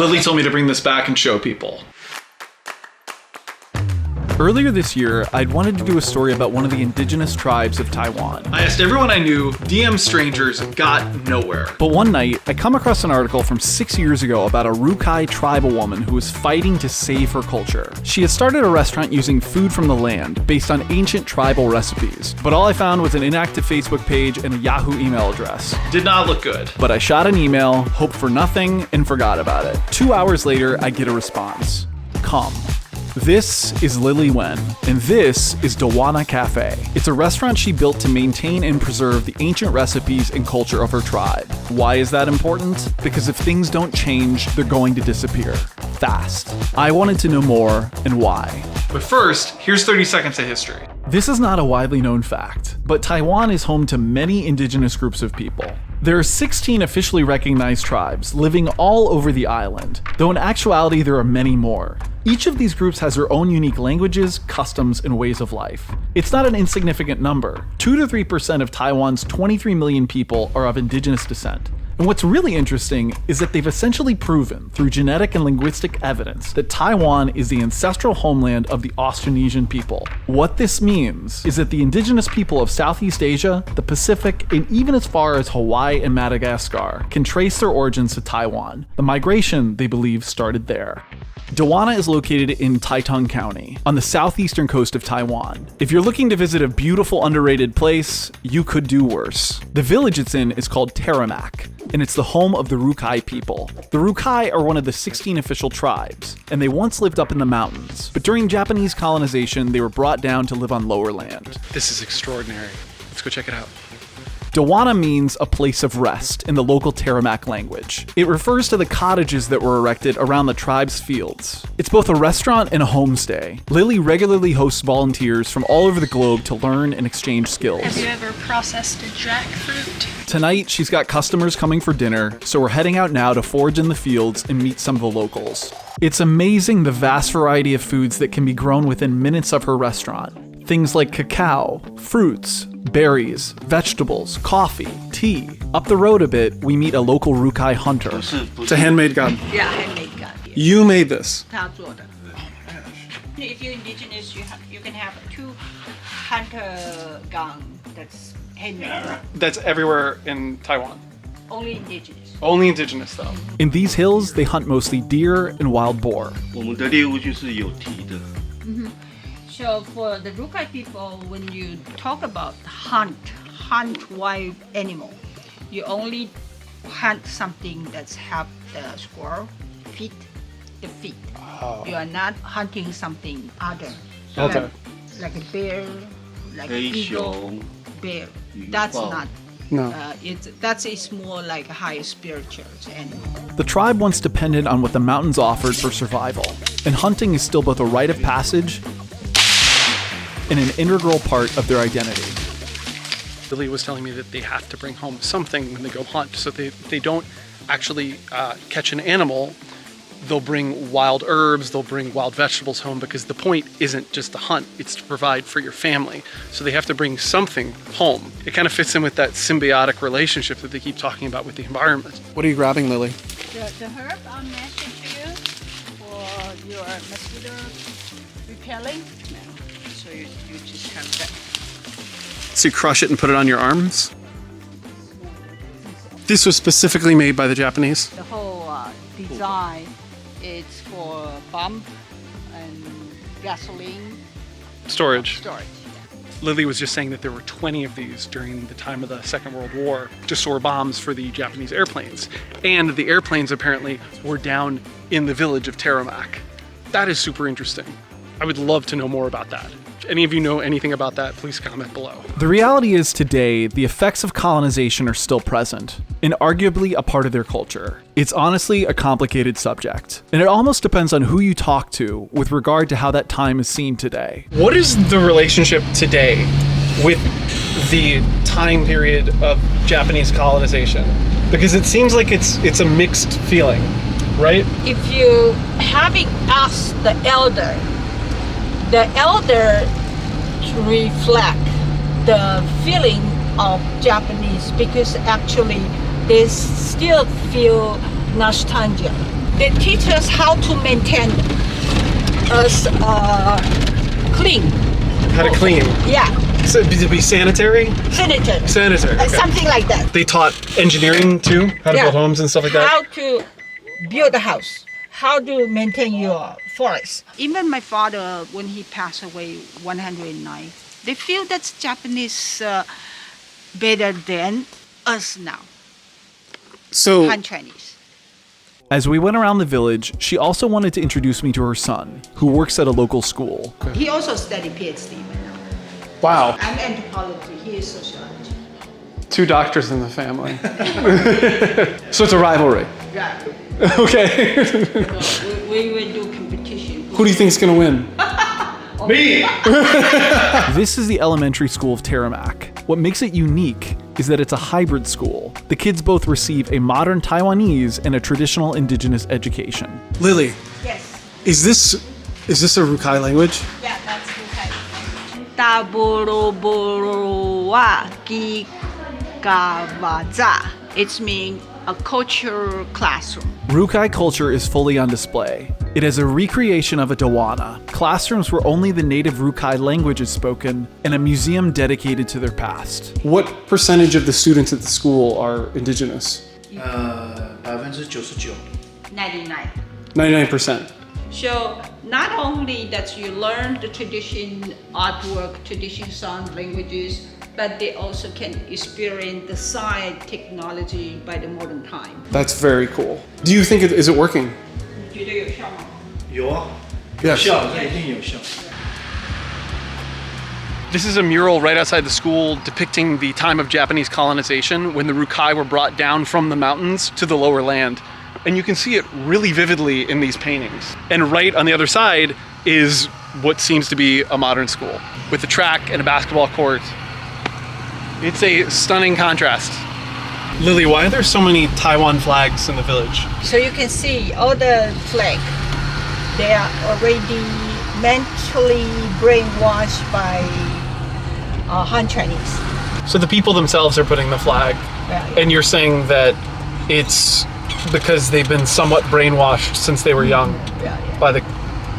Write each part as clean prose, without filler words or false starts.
Lily told me to bring this back and show people. Earlier this year, I'd wanted to do a story about one of the indigenous tribes of Taiwan. I asked everyone I knew, DM strangers, got nowhere. But one night, I come across an article from 6 years ago about a Rukai tribal woman who was fighting to save her culture. She had started a restaurant using food from the land, based on ancient tribal recipes. But all I found was an inactive Facebook page and a Yahoo email address. Did not look good. But I shot an email, hoped for nothing, and forgot about it. 2 hours later, I get a response. Come. This is Lily Wen, and this is Dawana Café. It's a restaurant she built to maintain and preserve the ancient recipes and culture of her tribe. Why is that important? Because if things don't change, they're going to disappear. Fast. I wanted to know more, and why. But first, here's 30 seconds of history. This is not a widely known fact, but Taiwan is home to many indigenous groups of people. There are 16 officially recognized tribes living all over the island, though in actuality there are many more. Each of these groups has their own unique languages, customs, and ways of life. It's not an insignificant number. 2 to 3% of Taiwan's 23 million people are of indigenous descent. And what's really interesting is that they've essentially proven, through genetic and linguistic evidence, that Taiwan is the ancestral homeland of the Austronesian people. What this means is that the indigenous people of Southeast Asia, the Pacific, and even as far as Hawaii and Madagascar can trace their origins to Taiwan. The migration, they believe, started there. Dawana is located in Taitung County, on the southeastern coast of Taiwan. If you're looking to visit a beautiful, underrated place, you could do worse. The village it's in is called Taromak, and it's the home of the Rukai people. The Rukai are one of the 16 official tribes, and they once lived up in the mountains. But during Japanese colonization, they were brought down to live on lower land. This is extraordinary. Let's go check it out. Dawana means a place of rest in the local Taromak language. It refers to the cottages that were erected around the tribe's fields. It's both a restaurant and a homestay. Lily regularly hosts volunteers from all over the globe to learn and exchange skills. Have you ever processed a jackfruit? Tonight, she's got customers coming for dinner, so we're heading out now to forage in the fields and meet some of the locals. It's amazing the vast variety of foods that can be grown within minutes of her restaurant. Things like cacao, fruits, berries, vegetables, coffee, tea. Up the road a bit, we meet a local Rukai hunter. It's a handmade gun. Yeah, handmade gun. You made this. 他做的. If you're indigenous, you can have 2 hunter gun that's handmade. That's everywhere in Taiwan. Only indigenous. Only indigenous, though. In these hills, they hunt mostly deer and wild boar. 我们的猎物就是有蹄的。 So for the Rukai people, when you talk about hunt wild animal, you only hunt something that's have the squirrel feet, the feet. Oh. You are not hunting something other. Okay. Like a bear, like an 黑 eagle, 熊、 bear. 鱼 That's 豹 not. No. That's more like a higher spiritual animal. The tribe once depended on what the mountains offered for survival, and hunting is still both a rite of passage and an integral part of their identity. Lily was telling me that they have to bring home something when they go hunt, so they don't actually catch an animal. They'll bring wild herbs, they'll bring wild vegetables home, because the point isn't just to hunt, it's to provide for your family. So they have to bring something home. It kind of fits in with that symbiotic relationship that they keep talking about with the environment. What are you grabbing, Lily? The herb I'm mentioning to you for your mosquito repelling. So you just have that. So you crush it and put it on your arms? This was specifically made by the Japanese? The whole design is for bomb and gasoline Storage. storage. Lily was just saying that there were 20 of these during the time of the Second World War to store bombs for the Japanese airplanes. And the airplanes apparently were down in the village of Taromak. That is super interesting. I would love to know more about that. If any of you know anything about that, please comment below. The reality is today, the effects of colonization are still present, and arguably a part of their culture. It's honestly a complicated subject, and it almost depends on who you talk to with regard to how that time is seen today. What is the relationship today with the time period of Japanese colonization? Because it seems like it's a mixed feeling, right? If you having asked the elder reflect the feeling of Japanese, because actually they still feel nostalgia They teach us how to maintain us clean. How to clean. Yeah, So to be sanitary? sanitary. Sanitary. Okay. Something like that. They taught engineering too? How to Yeah. build homes and stuff like that? How to build a house. How to maintain your forest. Even my father, when he passed away, 109, they feel that's Japanese better than us now, So Han Chinese. As we went around the village, she also wanted to introduce me to her son, who works at a local school. He also studied PhD right now. wow, I'm anthropology, he is sociology. 2 doctors in the family. So it's a rivalry. Yeah. Okay. We will do competition. Who do you think is going to win? Me. This is the elementary school of Taromak. What makes it unique is that it's a hybrid school. The kids both receive a modern Taiwanese and a traditional indigenous education. Lily, Yes. is this a Rukai language? Yeah, that's okay. Taboro wa gikawaza. It means a culture classroom. Rukai culture is fully on display. It is a recreation of a Dawana, classrooms where only the native Rukai language is spoken, and a museum dedicated to their past. What percentage of the students at the school are indigenous? 99%。 99. 99%. So not only that you learn the tradition, artwork, tradition, song, languages, but they also can experience the science, technology by the modern time. That's very cool. Do you think is it working? 你觉得有效吗？有啊， Yes. 效，这一定有效。 This is a mural right outside the school depicting the time of Japanese colonization when the Rukai were brought down from the mountains to the lower land. And you can see it really vividly in these paintings. And right on the other side is what seems to be a modern school with a track and a basketball court. It's a stunning contrast. Lily, why are there so many Taiwan flags in the village? So you can see all the flag. They are already mentally brainwashed by Han Chinese. So the people themselves are putting the flag, Yeah. and you're saying that it's because they've been somewhat brainwashed since they were young Yeah, by the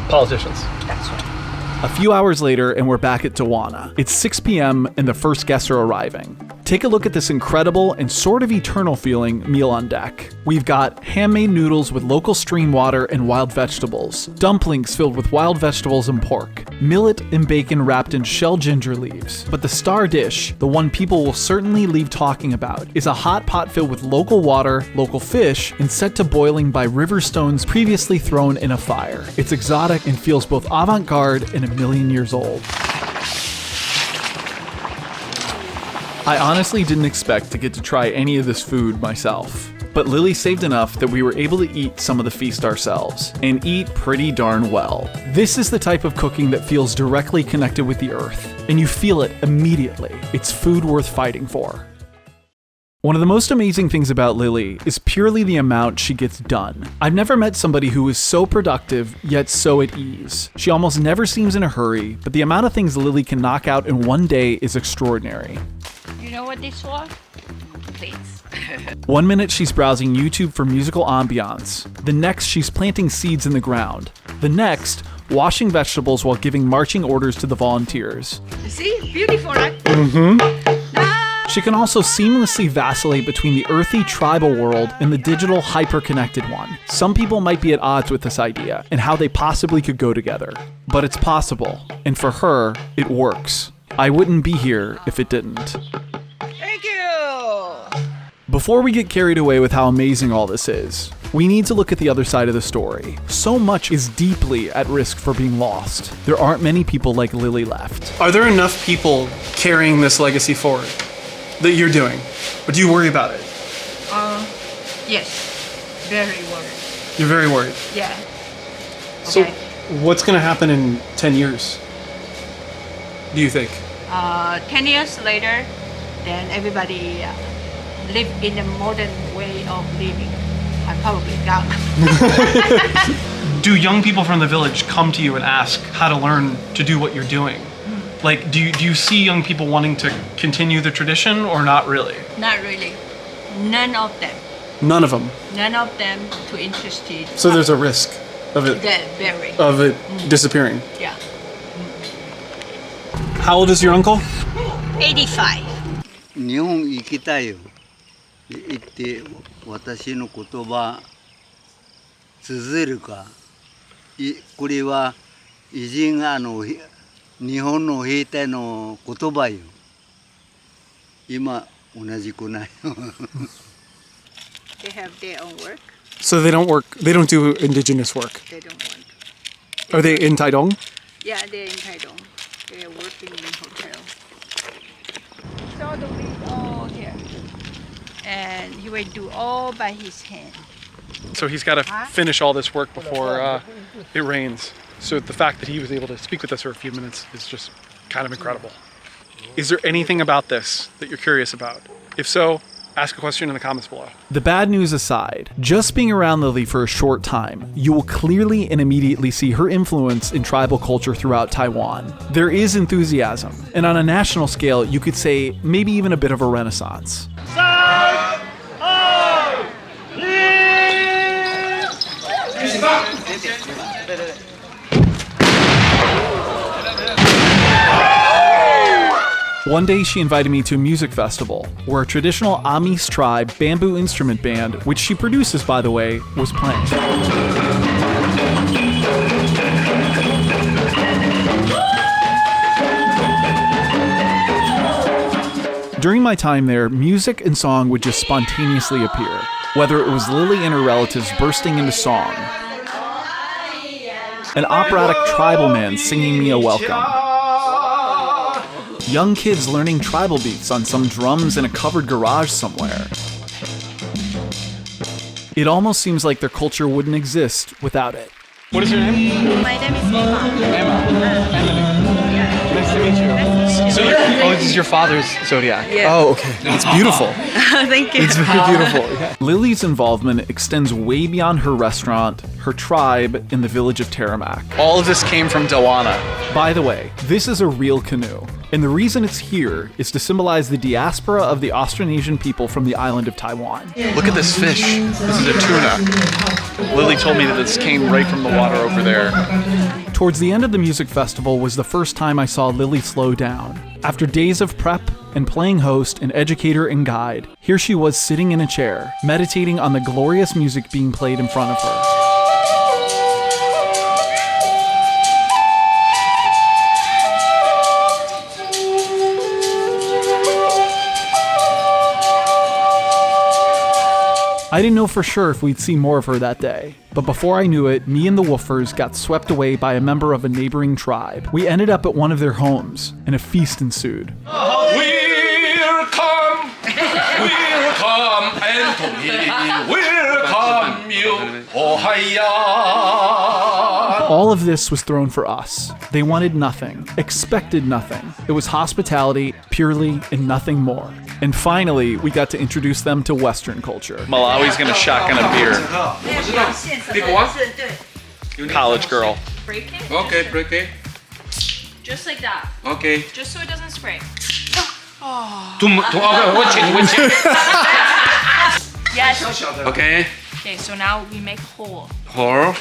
politicians. that's right. A few hours later, and we're back at Dawana. It's 6 p.m., and the first guests are arriving. Take a look at this incredible and sort of eternal feeling meal on deck. We've got handmade noodles with local stream water and wild vegetables, dumplings filled with wild vegetables and pork, millet and bacon wrapped in shell ginger leaves. But the star dish, the one people will certainly leave talking about, is a hot pot filled with local water, local fish, and set to boiling by river stones previously thrown in a fire. It's exotic and feels both avant-garde and a million years old. I honestly didn't expect to get to try any of this food myself, but Lily saved enough that we were able to eat some of the feast ourselves, and eat pretty darn well. This is the type of cooking that feels directly connected with the earth, and you feel it immediately. It's food worth fighting for. One of the most amazing things about Lily is purely the amount she gets done. I've never met somebody who is so productive, yet so at ease. She almost never seems in a hurry, but the amount of things Lily can knock out in one day is extraordinary. You know what this was? Please. 1 minute she's browsing YouTube for musical ambiance. The next she's planting seeds in the ground. The next, washing vegetables while giving marching orders to the volunteers. See? Beautiful, right? She can also seamlessly vacillate between the earthy tribal world and the digital hyper-connected one. Some people might be at odds with this idea and how they possibly could go together. But it's possible, and for her, it works. I wouldn't be here if it didn't. Thank you. Before we get carried away with how amazing all this is, we need to look at the other side of the story. So much is deeply at risk for being lost. There aren't many people like Lily left. Are there enough people carrying this legacy forward that you're doing? Or do you worry about it? Yes. Very worried. You're very worried. Yeah. So Okay. what's going to happen in 10 years? Do you think? 10 years later, then everybody live in a modern way of living. I'm probably down. Do young people from the village come to you and ask how to learn to do what you're doing? Like, do you see young people wanting to continue the tradition or not really? Not really. None of them. None of them. None of them too interested. So there's a risk of it Very. disappearing. Yeah. How old is your uncle? 85. 日本行きたいよ。行って私の言葉綴るか。これは偉人日本の兵隊の言葉よ。今同じくない。They have their own work. So they don't work. They don't do indigenous work. They don't want. Are they in Taidong? Yeah, they're in Taiwan. They're working in hotel. So the weed all here. And he will do all by his hand. So he's got to finish all this work before it rains. So the fact that he was able to speak with us for a few minutes is just kind of incredible. Is there anything about this that you're curious about? If so, ask a question in the comments below. The bad news aside, just being around Lily for a short time, you will clearly and immediately see her influence in tribal culture throughout Taiwan. There is enthusiasm, and on a national scale, you could say maybe even a bit of a renaissance. One day she invited me to a music festival where a traditional Amis tribe bamboo instrument band, which she produces by the way, was playing. During my time there, music and song would just spontaneously appear, whether it was Lily and her relatives bursting into song, an operatic tribal man singing me a welcome, young kids learning tribal beats on some drums in a covered garage somewhere. It almost seems like their culture wouldn't exist without it. What is your name? My name is Emma. Nice to meet you. So this is your father's zodiac. Yeah. Oh, okay. It's beautiful. Thank you. It's very beautiful. Yeah. Lily's involvement extends way beyond her restaurant, her tribe in the village of Taromak. All of this came from Dawana. By the way, this is a real canoe, and the reason it's here is to symbolize the diaspora of the Austronesian people from the island of Taiwan. Look at this fish. This is a tuna. Lily told me that this came right from the water over there. Towards the end of the music festival was the first time I saw Lily slow down. After days of prep and playing host and educator and guide, here she was sitting in a chair, meditating on the glorious music being played in front of her. I didn't know for sure if we'd see more of her that day, but before I knew it, me and the woofers got swept away by a member of a neighboring tribe. We ended up at one of their homes, and a feast ensued. We'll come, and we'll come you, Ohio. All of this was thrown for us. They wanted nothing, expected nothing. It was hospitality, purely, and nothing more. And finally, we got to introduce them to Western culture. Malawi's gonna shotgun a beer. Pick one. College girl. Break it. Okay, break it. Just like that. Okay. Just so it doesn't spray. Okay, watch it. Yes. Okay. Okay, so now we make hole. Hole.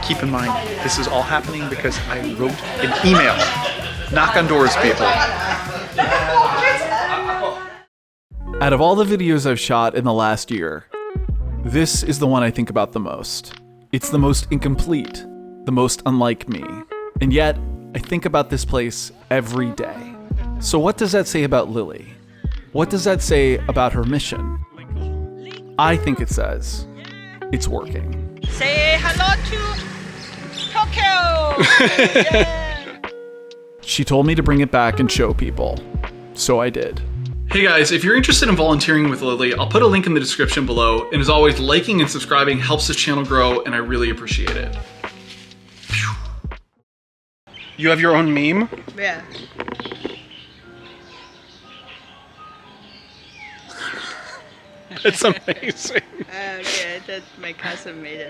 Keep in mind, this is all happening because I wrote an email. Knock on doors, people. Out of all the videos I've shot in the last year, this is the one I think about the most. It's the most incomplete, the most unlike me. And yet, I think about this place every day. So what does that say about Lily? What does that say about her mission? I think it says, it's working. Say hello to Tokyo! Yeah. She told me to bring it back and show people. So I did. Hey guys, if you're interested in volunteering with Lily, I'll put a link in the description below. And as always, liking and subscribing helps this channel grow, and I really appreciate it. You have your own meme? Yeah. It's amazing. Okay, that my cousin made it.